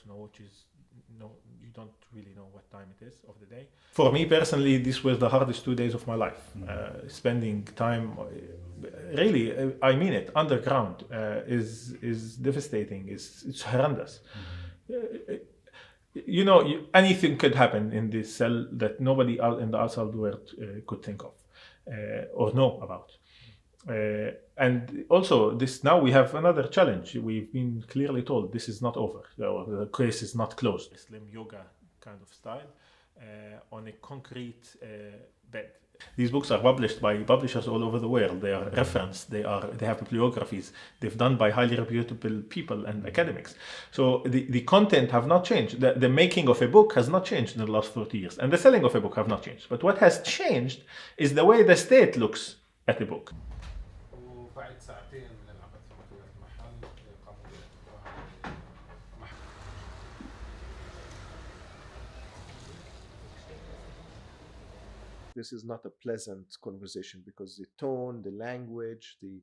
which is you don't really know what time it is of the day. For me personally, this was the hardest 2 days of my life. Spending time, really, I mean it, underground is devastating. It's horrendous. Anything could happen in this cell that nobody out in the outside world could think of or know about. And also, now we have another challenge. We've been clearly told this is not over. The case is not closed. Slim yoga kind of style on a concrete bed. These books are published by publishers all over the world. They are referenced. They have bibliographies. They've done by highly reputable people and academics. So the content have not changed. The making of a book has not changed in the last 30 years, and the selling of a book have not changed. But what has changed is the way the state looks at a book. This is not a pleasant conversation because the tone, the language, the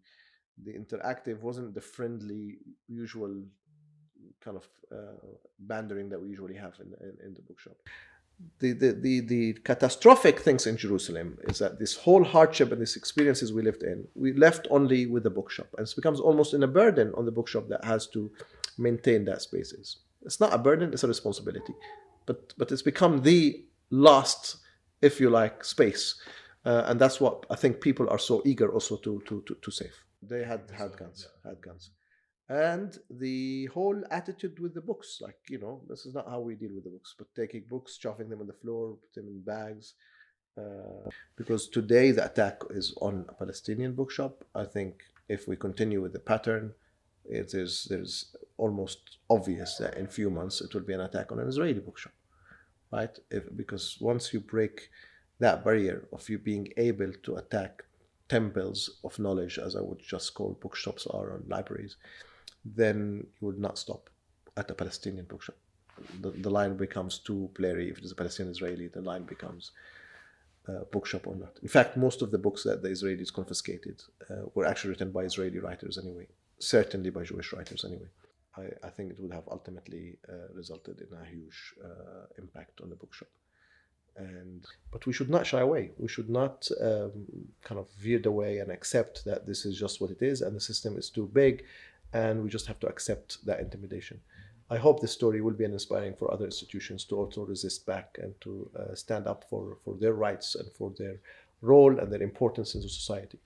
interactive wasn't the friendly, usual kind of bandering that we usually have in the bookshop. The catastrophic things in Jerusalem is that this whole hardship and these experiences we lived in, we left only with the bookshop, and it becomes almost a burden on the bookshop that has to maintain that spaces. It's not a burden; it's a responsibility, but it's become the last, if you like, space, and that's what I think people are so eager also to save. They had guns, and the whole attitude with the books, like, this is not how we deal with the books, but taking books, shoving them on the floor, put them in bags, because today the attack is on a Palestinian bookshop. I think if we continue with the pattern, there's almost obvious that in a few months it will be an attack on an Israeli bookshop. Right? Because once you break that barrier of you being able to attack temples of knowledge, as I would just call bookshops or libraries, then you would not stop at a Palestinian bookshop. The line becomes too blurry. If it is a Palestinian Israeli, the line becomes bookshop or not. In fact, most of the books that the Israelis confiscated were actually written by Israeli writers anyway, certainly by Jewish writers anyway. I think it would have ultimately resulted in a huge impact on the bookshop. But we should not shy away. We should not kind of veer away and accept that this is just what it is and the system is too big, and we just have to accept that intimidation. I hope this story will be inspiring for other institutions to also resist back and to stand up for their rights and for their role and their importance in the society.